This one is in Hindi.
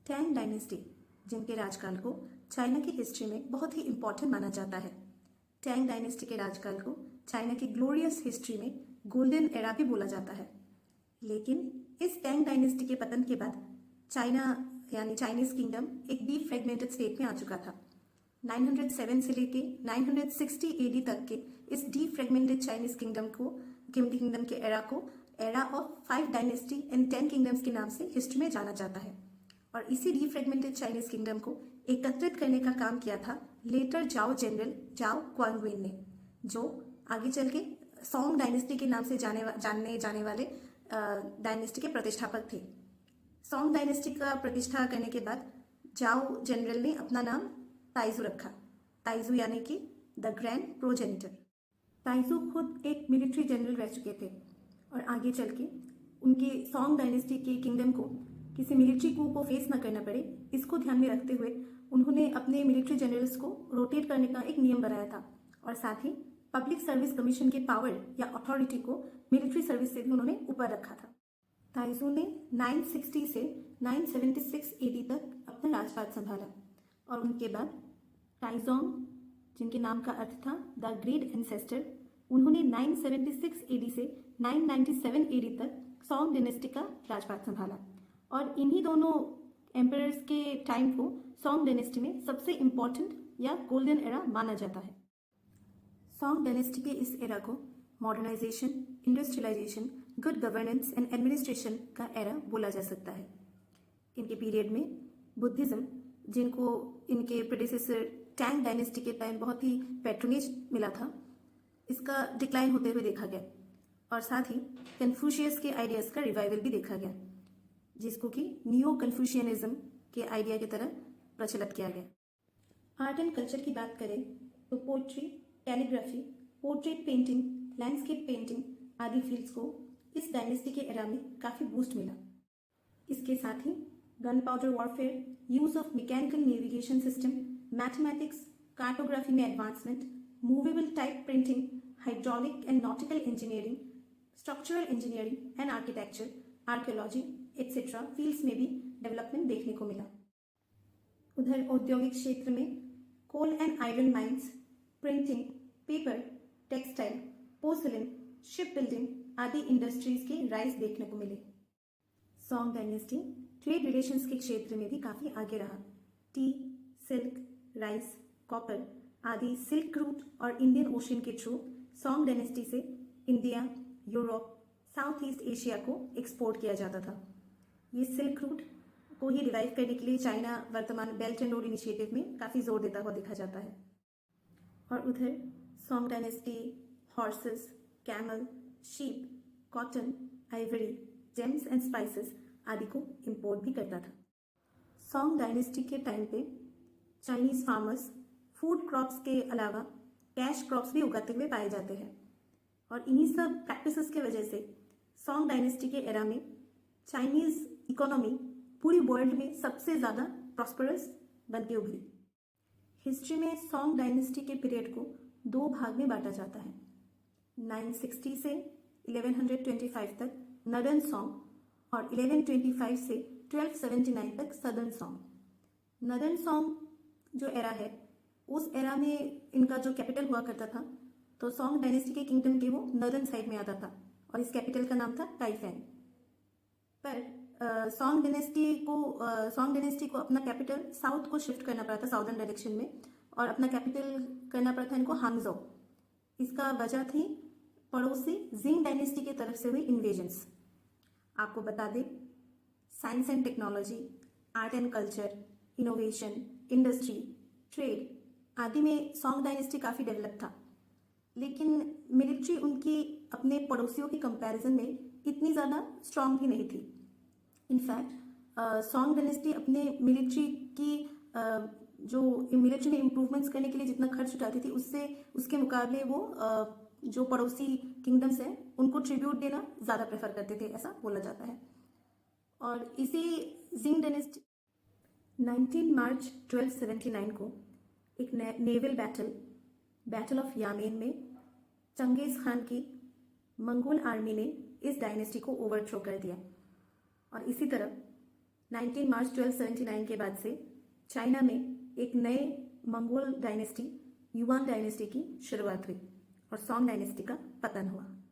टैंग डायनेस्टी, जिनके राजकाल को चाइना की हिस्ट्री में बहुत ही इम्पोर्टेंट माना जाता है। टैंग डायनेस्टी के राजकाल को चाइना की ग्लोरियस हिस्ट्री में गोल्डन एरा भी बोला जाता है। लेकिन इस टैंग डायनेस्टी के पतन के बाद चाइना यानी चाइनीज किंगडम एक डी फ्रेगमेंटेड स्टेट में आ चुका था। 907 से लेके 960 एडी तक के इस डी फ्रेगमेंटेड चाइनीज किंगडम के era of 5 dynasty and 10 kingdoms के नाम से हिस्ट्री में जाना जाता है। और इसी डी फ्रेगमेंटेड चाइनीज किंगडम को एकत्रित करने का काम किया था लेटर जाओ जनरल जाओ क्वांगवेन ने, जो आगे चल के सोंग डायनेस्टी के नाम से जाने जाने वाले डायनेस्टी के प्रतिष्ठापक थे। सोंग डायनेस्टी का प्रतिष्ठा करने के बाद जाओ जनरल ने अपना नाम ताइजू रखा। ताइजू यानी कि द ग्रैंड प्रोजेनिटर। ताइजू खुद एक मिलिट्री जनरल रह चुके थे और आगे चल के उनके सोंग डायनेस्टी के किंगडम को किसी मिलिट्री कू को फेस न करना पड़े, इसको ध्यान में रखते हुए उन्होंने अपने मिलिट्री जनरल्स को रोटेट करने का एक नियम बनाया था और साथ ही पब्लिक सर्विस कमीशन के पावर या अथॉरिटी को मिलिट्री सर्विस से भी उन्होंने ऊपर रखा था। ताइजू ने 960 से 976 एडी तक अपना राजपाट संभाला और उनके बाद ताइजोंग, जिनके नाम का अर्थ था द ग्रेट एंसेस्टर, उन्होंने 976 एडी से 997 एडी तक सोंग डायनेस्टी का राजपाट संभाला और इन्हीं दोनों एम्परर्स के टाइम को सोंग डायनेस्टी में सबसे इम्पोर्टेंट या गोल्डन एरा माना जाता है। सोंग डायनेस्टी के इस एरा को modernisation, industrialisation, good governance and administration का एरा बोला जा सकता है। इनके पीरियड में बुद्धिज्म, जिनको इनके प्रेडिसेसर टैंग डायनेस्टी के टाइम बहुत ही पैट्रोनेज मिला था, इसका डिक्लाइन होते हुए देखा गया और साथ ही कन्फ्यूशियस के आइडियाज का रिवाइवल भी देखा गया, जिसको कि नियो कन्फ्यूशियनिज्म के आइडिया की तरह प्रचलित किया गया। आर्ट एंड कल्चर की बात करें तो pottery, calligraphy, portrait painting, landscape painting आदि फील्ड्स को इस डायनेस्टी के एरा में काफी बूस्ट मिला। इसके साथ ही gunpowder warfare, use of mechanical navigation system, mathematics, cartography में advancement, movable type printing, hydraulic and nautical engineering, structural engineering and architecture, archaeology etcetera fields में भी डेवलपमेंट देखने को मिला। उधर औद्योगिक क्षेत्र में coal and iron mines, printing, paper, textile, porcelain, shipbuilding आदि इंडस्ट्रीज के राइज देखने को मिले। सोंग डायनेस्टी ट्रेड रिलेशंस के क्षेत्र में भी काफी आगे रहा। टी, सिल्क, राइस, कॉपर आदि सिल्क रूट और इंडियन ओशन के थ्रू सोंग डायनेस्टी से India, Europe, south east Asia को एक्सपोर्ट किया जाता था। ये सिल्क रूट को ही रिवाइव करने के लिए चाइना वर्तमान बेल्ट एंड रोड इनिशिएटिव में काफी जोर देता हुआ देखा जाता है। और उधर song dynasty horses, camel, sheep, cotton, Ivory, James and spices आदि को इंपोर्ट भी करता था। सोंग डायनेस्टी के टाइम पे चाइनीज फार्मर्स फूड क्रॉप्स के अलावा कैश क्रॉप्स भी उगाते हुए पाए जाते हैं और इन्हीं सब प्रैक्टिसेस के वजह से सोंग डायनेस्टी के एरा में चाइनीज इकोनॉमी पूरी वर्ल्ड में सबसे ज़्यादा प्रॉस्परस बन के उभरी। हिस्ट्री में सोंग डायनेस्टी के पीरियड को दो भाग में बांटा जाता है। 960 से 1125 तक नॉर्दर्न सोंग और 1125 से 1279 तक सदर्न सोंग। नॉर्दर्न सोंग जो एरा है, उस एरा में इनका जो कैपिटल हुआ करता था, तो सोंग डायनेस्टी के किंगडम के वो नॉर्दर्न साइड में आता था और इस कैपिटल का नाम था टाइफेन। पर सोंग डायनेस्टी को अपना कैपिटल साउथ को शिफ्ट करना पड़ा था, साउदर्न डायरेक्शन में, और अपना कैपिटल करना पड़ा था इनको हांगझो। इसका वजह थी पड़ोसी जिंग डायनेस्टी की तरफ से हुई इन्वेजन्स। आपको बता दें, science and technology, art and culture, innovation, industry, trade आदि में सोंग डायनेस्टी काफ़ी डेवलप था, लेकिन मिलिट्री उनकी अपने पड़ोसियों की कंपैरिजन में इतनी ज़्यादा स्ट्रांग भी नहीं थी। इनफैक्ट सोंग डायनेस्टी अपने मिलिट्री जो मिलिट्री में इम्प्रूवमेंट्स करने के लिए जितना खर्च उठाती थी, उसके मुकाबले वो जो पड़ोसी किंगडम्स हैं उनको ट्रिब्यूट देना ज़्यादा प्रेफर करते थे, ऐसा बोला जाता है। और इसी जिंग डायनेस्टी 19 मार्च 1279 को एक नेवल बैटल ऑफ यामेन में चंगेज खान की मंगोल आर्मी ने इस डायनेस्टी को ओवरथ्रो कर दिया और इसी तरह 19 मार्च 1279 के बाद से चाइना में एक नए मंगोल डायनेस्टी, युआन डायनेस्टी की शुरुआत हुई और सॉन्ग डायनेस्टी का पतन हुआ।